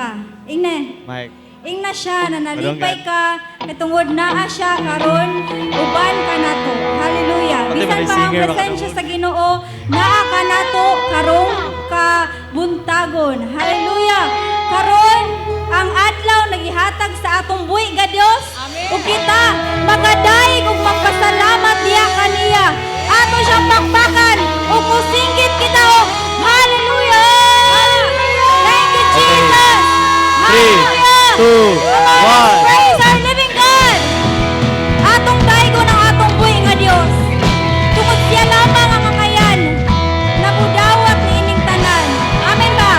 ba? Ingnen. Mike. Ing na siya na nalipay ka, katungod naa siya karon uban ka nato. Hallelujah. Pati Bisan ba pa ang singer, presensya sa Ginoo, naa ka nato karong kabuntagon. Hallelujah. Karon ang adlaw nagihatag sa atong buhi ga Dios. Ug kita magadaig ug magpasalamat diha kaniya. Ato siyang pakpakan ug musinggit kita og hallelujah. Thank you Jesus. 3, 2, 1. Praise our living God! Atong daigo ng atong buhi nga Dios. Tungod siya lamang ang angayan na mudawat ni ining tanan. Amen ba?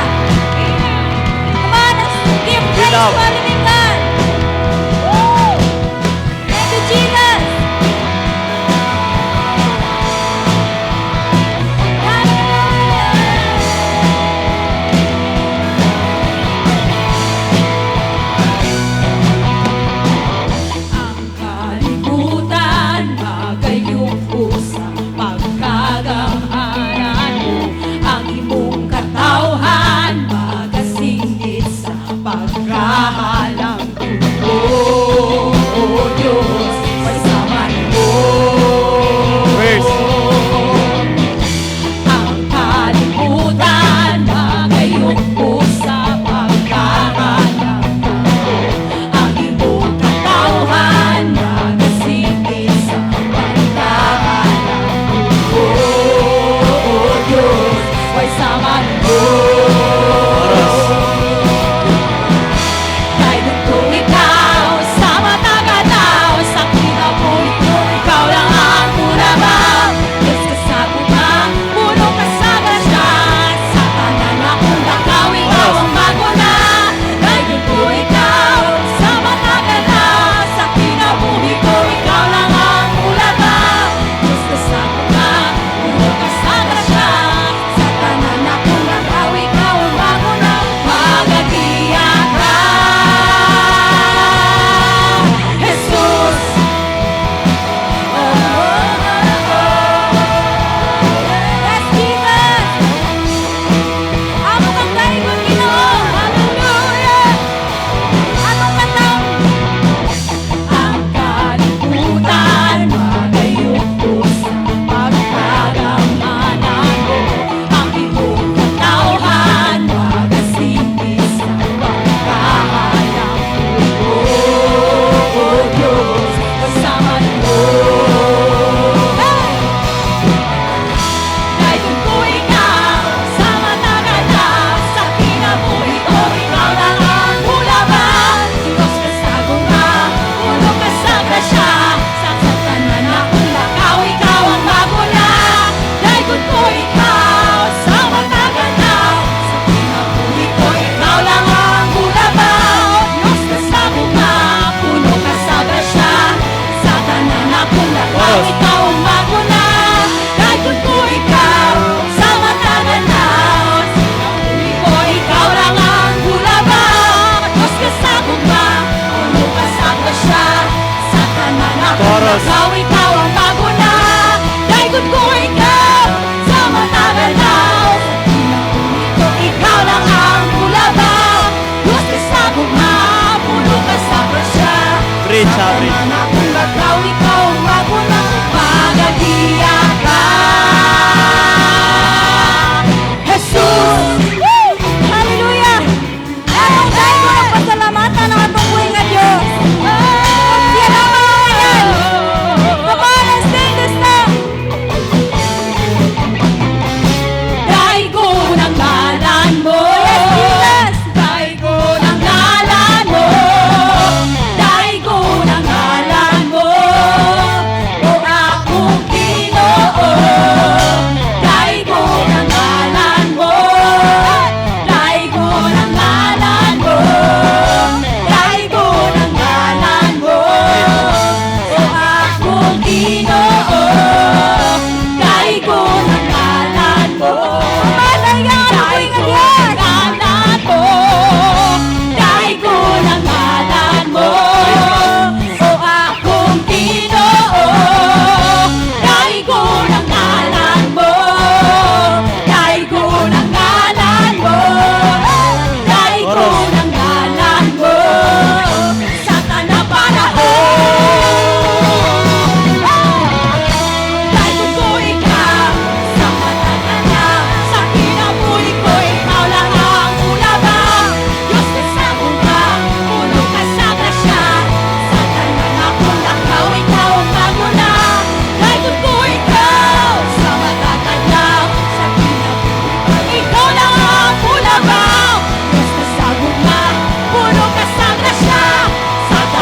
Come on, let's give praise to our living God. Woo! Thank you, Jesus. Ang kalibutan magayuko sa pagkagamhanan mo. Ang imong katawhan magasingit sa pagkahalan.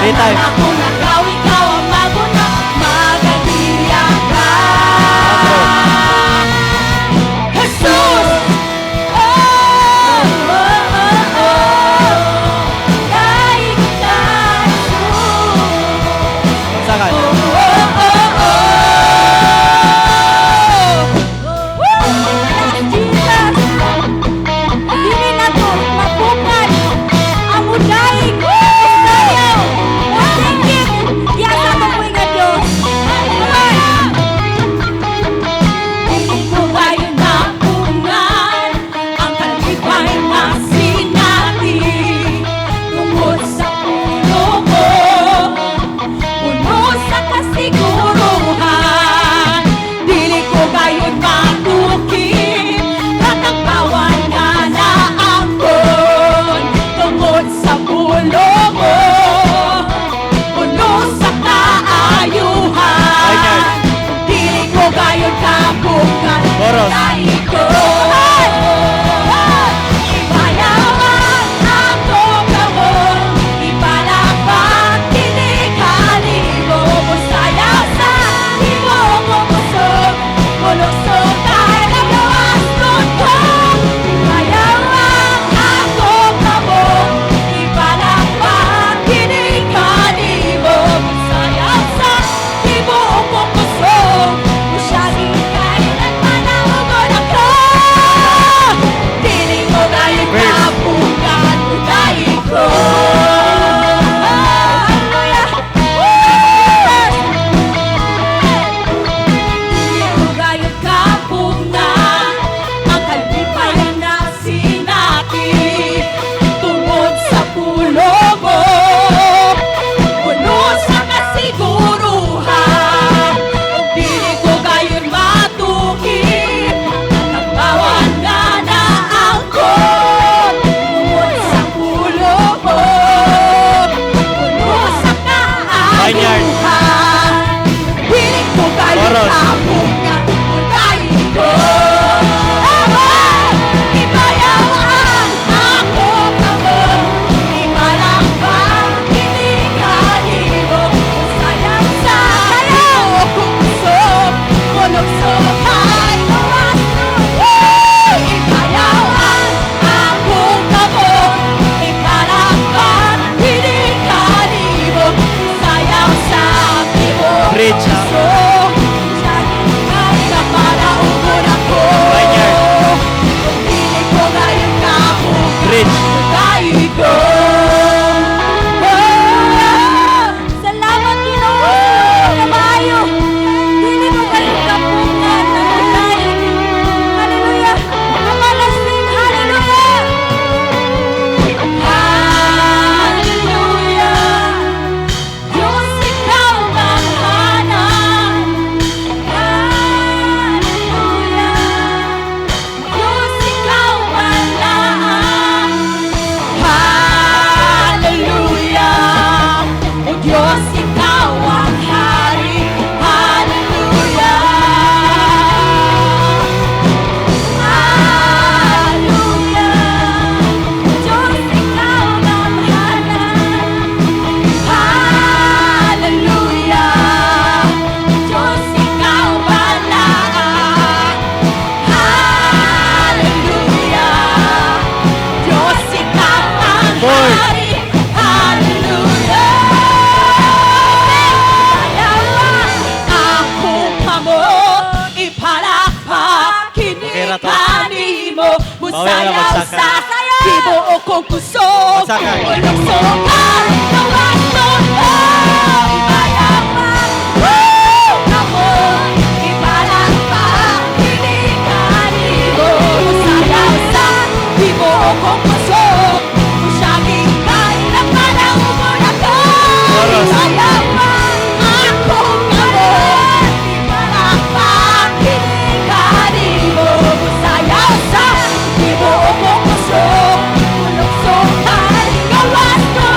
Anytime. Ako nagaw, ikaw ang maguna, magaliyan ka. Jesus! Oh, oh, oh, oh. Daig ka, Jesus. Sakay. Oh, oh, oh, oh. Woo! Jesus! Dili na to mapukan ang udaing sayaw o tingkit yasa ka po nga Diyos. Hindi ko kayo napungan ang kalibay na sinati tungkol sa puno mo, puno sa kasiguruhan. Dili ko kayo matukin, tatagpawan nga na angkon tungkol sa puno mo, puno sa kaayuhan. Dili ko kayo kapungan, Chorus. dahil ko ibayawan ako gawon, ipalakpak kinikali mo, musaya sa imo mo pusog, mulusog ay nagawas ko. Ibayawan ako gawon, ipalakpak kinikali mo, musaya sa imo mo pusog, musyagi kailan manahon ako. Dili mo kayo kapungan, dahil ko. Dili mo kayo kapungan, ang kalipay na sinati tungod sa pulo mo, puno sa kasiguruhan. Kung dili ko kayo matukin, nagbawan nga na angkon tungod sa pulo mo, puno sa kaayuhan. Dili ko kayo Chorus. kapungan, dahil ko. Ibayawan ako gawon, ipalakpak kinikali mo, sayang sa sayaw kong puso, mulugsog ay gawas ko. Ibayawan ako gawon, ipalakpak kinikali mo, sayang sa tibo Preach, ha? puso. Sa palaugon ako. Vineyard. Dili ko kayo kapungan, Preach. dahil ko. Salamat Ginoo sa maayo. Dili ko kayo kapungan ng udaing. Hallelujah. Namalasing. Hallelujah. Hallelujah. Diyos, ikaw ang hanan. Hallelujah. Diyos, ikaw ang lahat. Hallelujah. O Diyos, ikaw ang hari. Hallelujah. Hallelujah. Diyos, ikaw ang hanan. Hallelujah. Diyos, ikaw ang lahat. Hallelujah. Diyos, ikaw ang Lord. hari. Hallelujah. Ako kamo, ipalakpak, kinikani mo, Bawal na musayaw magsaka. sa tibuo kong puso. Magsaka. Ulungsog ang gawas ko. Ibayawan ako, ipalakpak, kinikani mo, musayaw sa tibuo kong puso. Musyaging kailan manahon ako. Chorus. Ibayawan ako gawon, ipalakpak, kinikani mo, musayaw sa tibuo kong puso. Ulungsog ang gawas ko.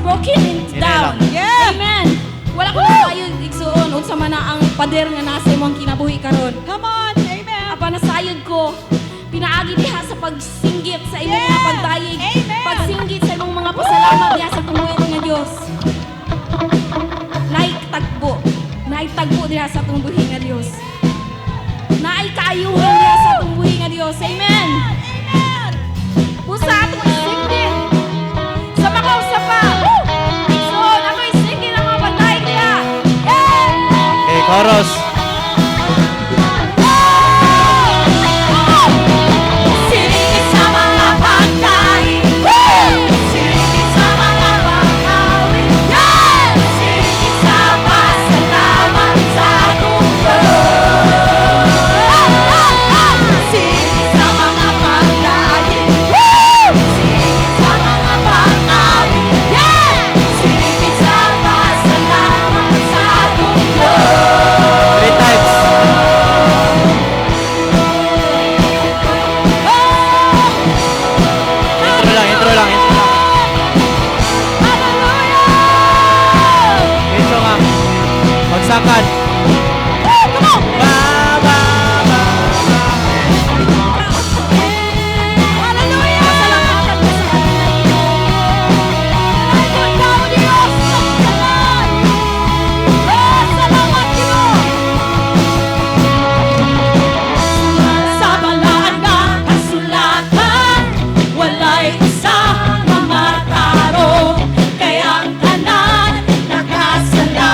broken it down. Yeah. Amen. Wala ko na tayo igsuon unsa man na ang pader nga nasa imong kinabuhi karon. Come on. Amen. Apa nasayod ko pinaagi diha sa pagsinggit sa imong mga Yeah. pagdayeg, Amen. pagsinggit sa imong mga pasalamat diha sa tungod nga Dios. Naitagbo diha sa atong buhi nga Dios. Naay kaayuhan diha sa atong buhi nga Dios. Amen. Amen. Usa atong isinggit sa mga usapa. So, ako isinggit ang mga pagdayeg diha. Okay, chorus. Sinigit sa mga pagkain. Sinigit sa mga pangawin. Sinigit sa pasalamat sa mundo. Sinigit sa mga pagkain. Sinigit sa mga pangawin. Sinigit sa pasalamat sa mundo. 3 times. Intro lang. Intro nga. Magsakan. Ba, ba, ba. Hallelujah! Salamatan ka sa kanila. Salamat ka, Diyos, sa kasalan. Salamat, Diyos. Sa balaan ng kasulatan, wala'y isang mamataro, kaya ang tanan nakasala.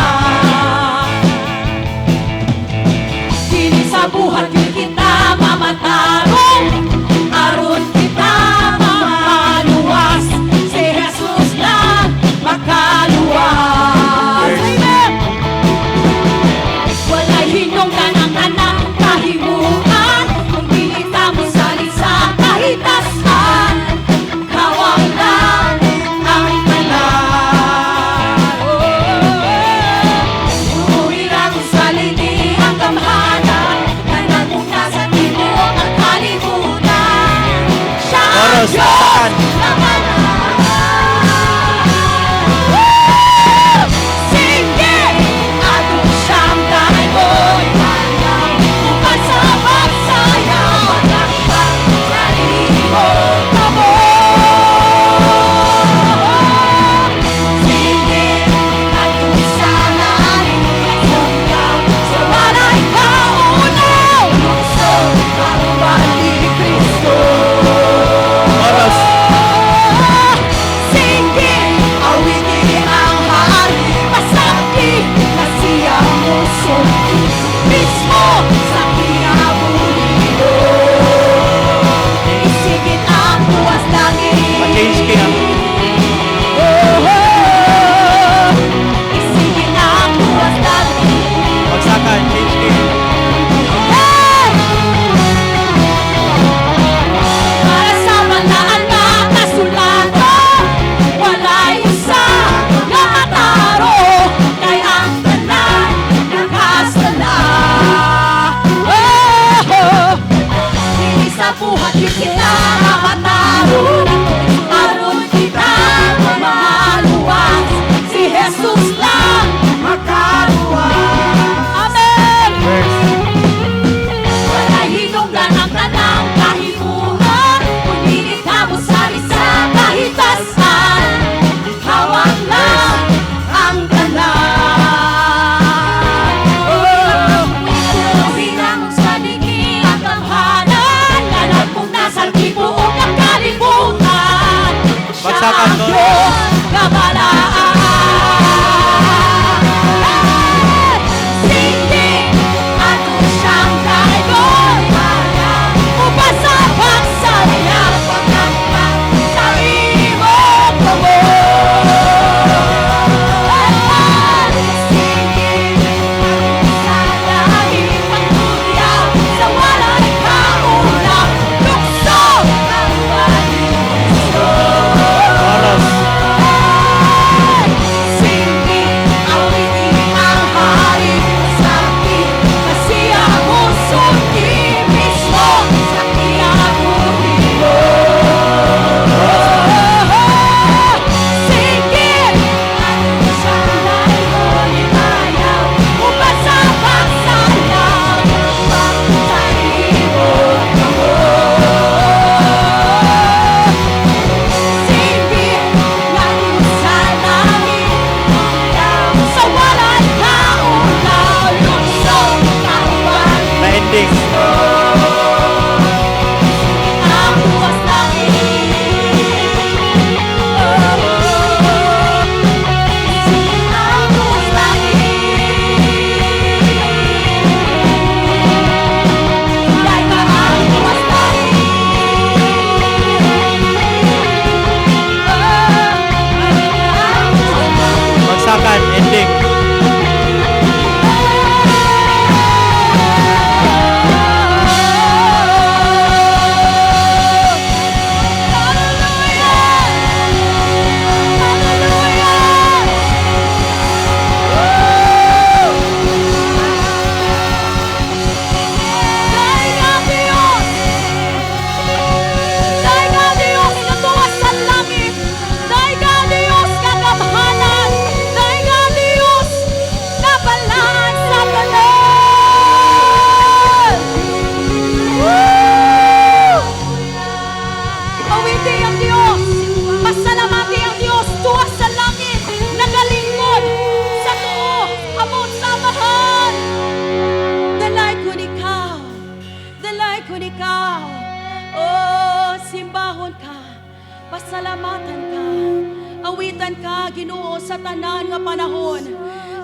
pagpadayotan ka, Ginoo, sa tanan nga panahon,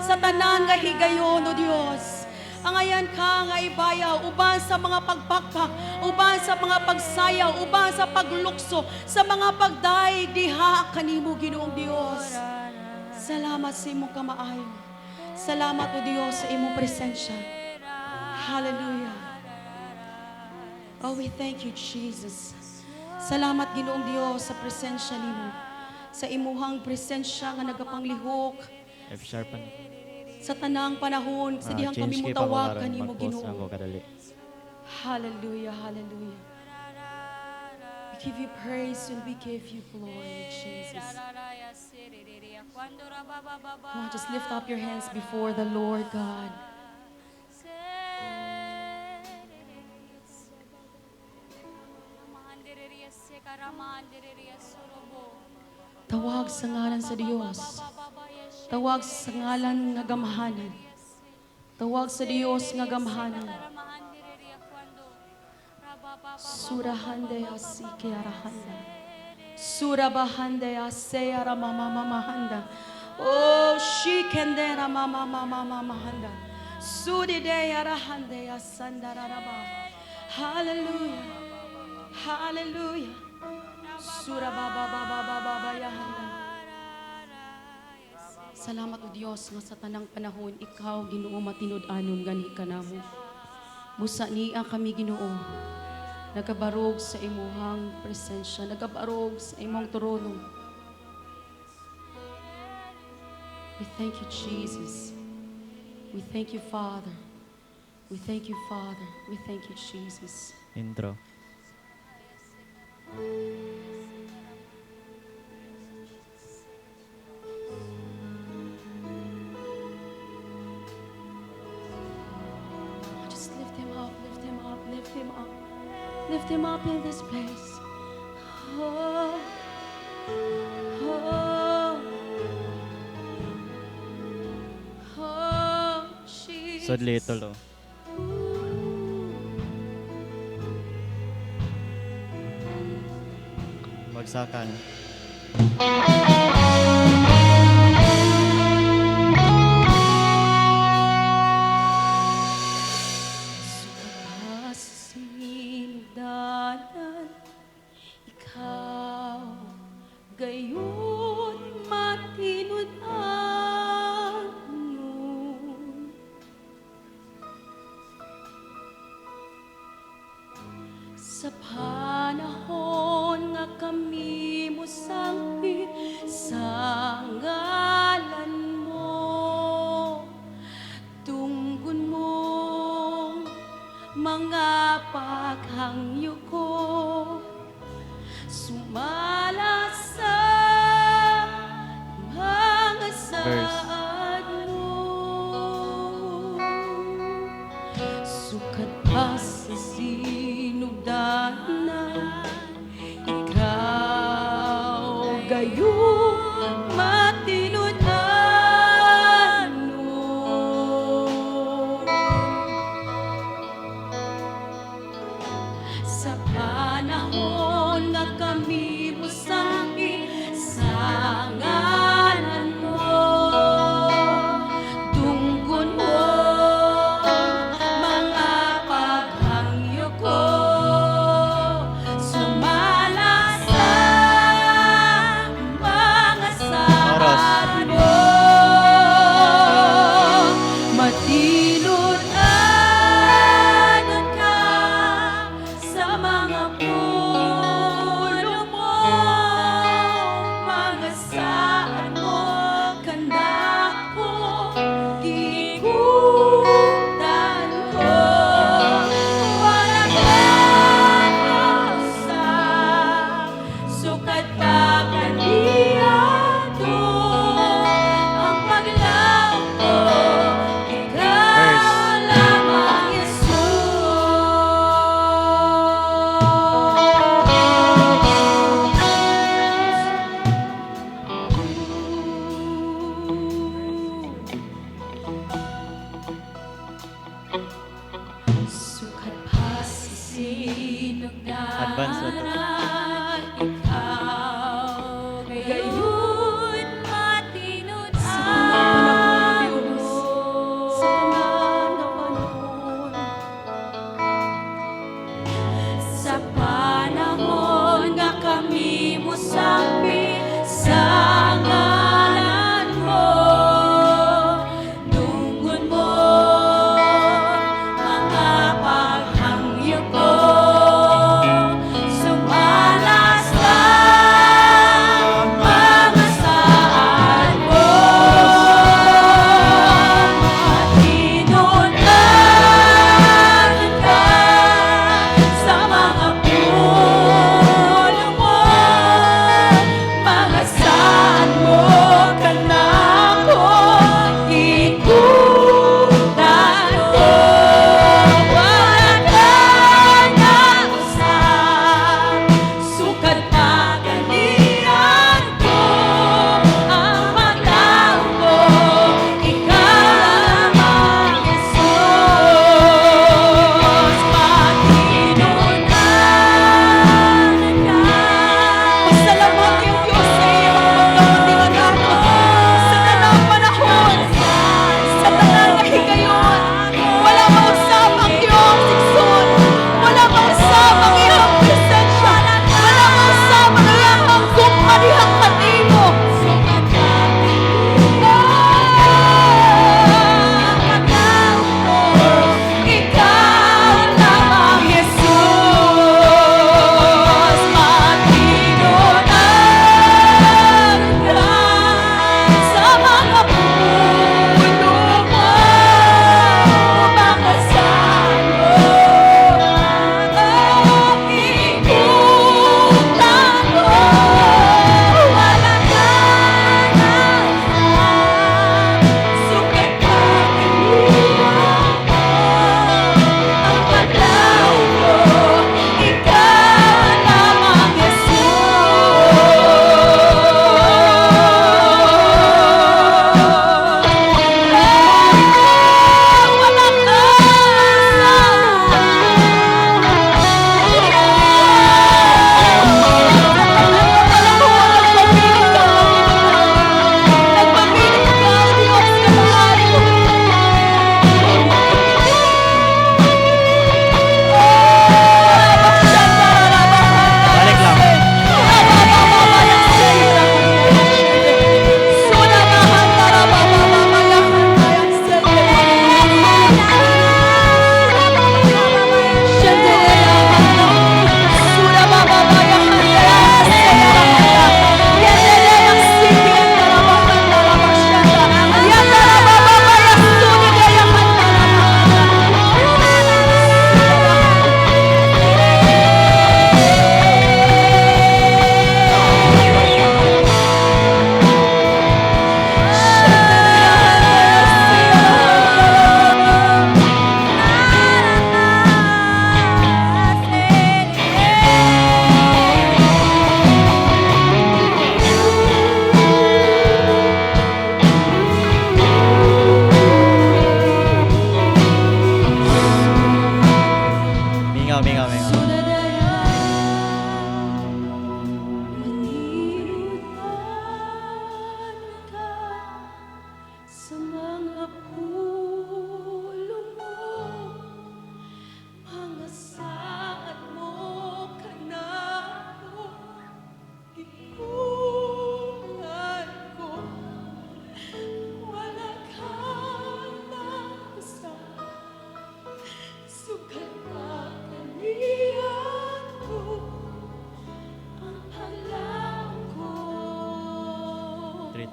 sa tanan nga higayon, O Dios. Ang ayan ka nga ibayaw, uban sa mga pagpakpak, uban sa mga pagsayaw, uban sa paglukso, sa mga pagdaig diha kanimo, Ginoong Dios. Salamat sa imong kamaayo. Salamat, O Dios, sa imong presensya. Hallelujah. Oh, we thank you, Jesus. Salamat, Ginoong Dios, sa presensya nimo. Sa imuhang presensya nga nagapanglihok F sharp pa ni. sa tanang panahon, sa dihang kami Change kay pa ko mutawag karon kanimo, mag-post na ko Ginoo. kadali. Hallelujah, hallelujah. We give you praise and we give you glory, Jesus. Come on, just lift up your hands before the Lord God. Tawag sa ngalan sa Dios. Tawag sa ngalan nga gamhanan. Tawag sa Dios nga gamhanan. Surahande asike arahanda. Surabahande ase aramamamahanda. Oh, shikendera mamamamamahanda. Sudide arahande asandararaba. Hallelujah. Hallelujah. Surababababababayahanda. Salamat, O Dios, nga sa tanang panahon, ikaw, Ginoo, matinud-anon gani ka namo. Busa niya kami, Ginoo, nagabarog sa imuhang presensya, nagabarog sa imong trono. We thank you, Jesus. We thank you, Father. We thank you, Father. We thank you, Jesus. Intro. Just lift him up, lift him up, lift him up. Lift him up in this place. Oh, oh, oh, Jesus. So little oh. Bagsakan. Sindanan, ikaw gayon matinud-anon. Sa panahon nga kami mo sangpit sa ngalan mo, tungkol mong mga paghangyo ko, sumala sa mga saad mo. Sukat pa sa sinugdanan, ikaw gayon matinud-anon. Sa panahon na kami mo sangkit sa ngalan mo,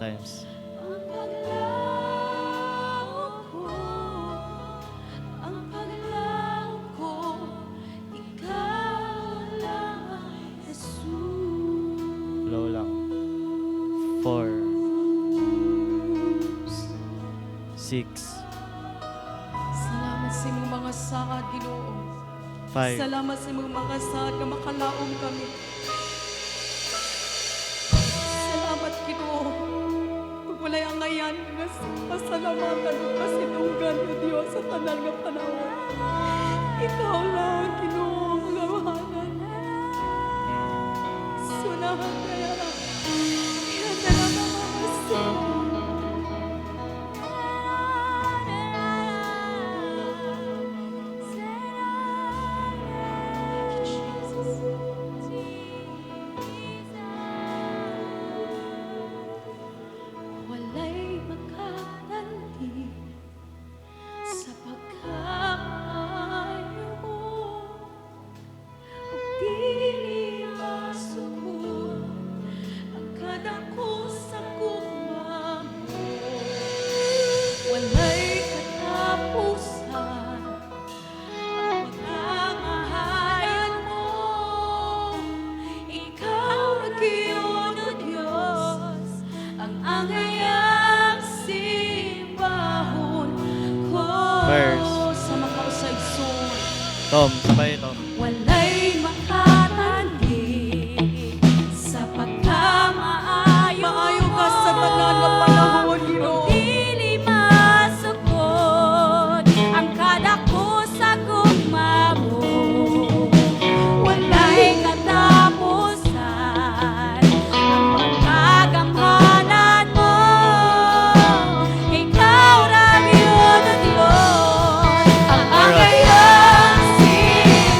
times. Ang paglaho ko, ang paglaho ko, ikaw lang, Jesus. Low lang. 4, 6, Salamat sa imong mga saad, Ginoo. 5, Salamat sa imong mga saad nga makalaom kami. Salamat, Ginoo. Kung wala'y ang ngayan, nga pasalamatan o kasinunggan o Diyos sa tanan nga panahon. Ikaw lang, Ginoo, mga mahalan. Sunahan kaya. Yan na lang ang mga saad. Walay makalanti sa pagkaayo mo, ug dili masuko ang kadako sa gugma mo. Walay katapusan ang pagmamahalan mo. Ikaw nagkiyon, O Diyos, ang angayang simbahon ko. Verse. Sa makausay-sun, Tom, sabay Tom. walay makatandi sa pagkamaayo. Maayo ka sa tanan nga panahon, Ginoo. Dili masukod ang kadako sa gugma mo. Walay katapusan ang pagkagamhanan mo. Ikaw ra gyud, O Dios, ang angayang simbahon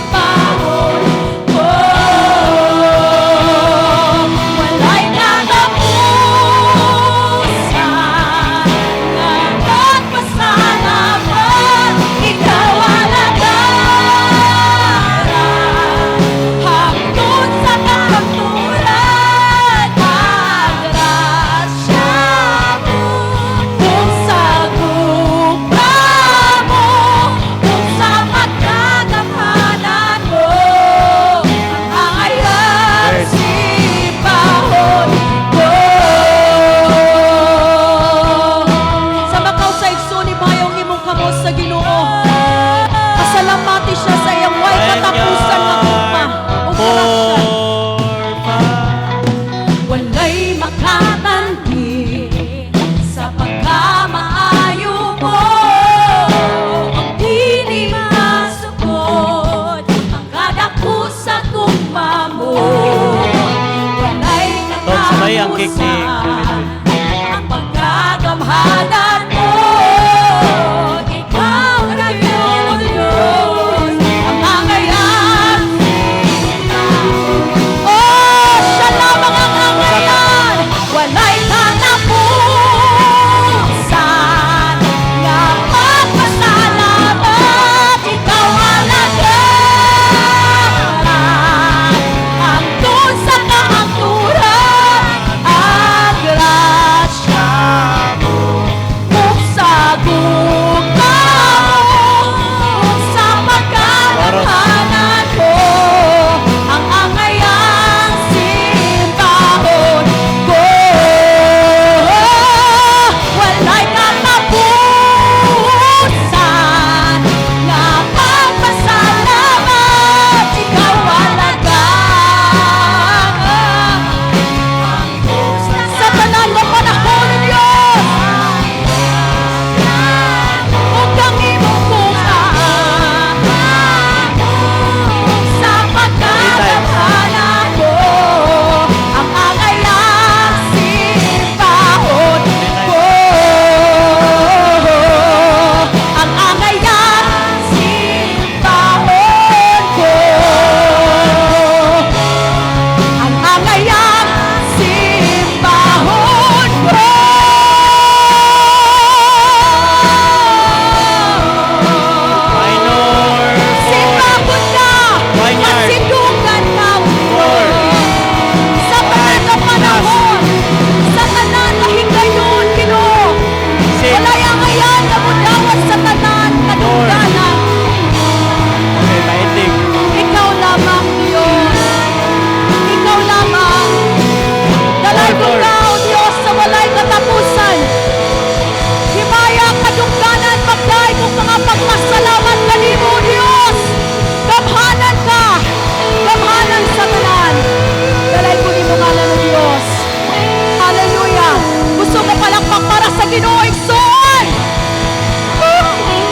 sa Ginoo igsoon.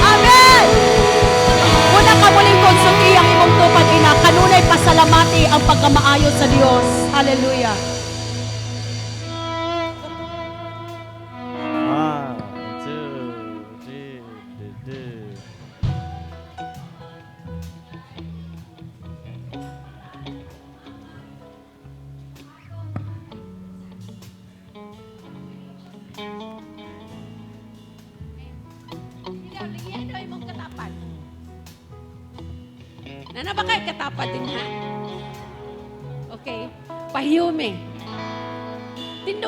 Amen. Una ka muling konsulti ang imong tupad ina, kanunay pasalamati ang pagkamaayo sa Dios. Hallelujah. 1, 2, 3, Yan daw imong katapat. Nana ba kay katapat din ha? Okay. Pahiyume. Tindog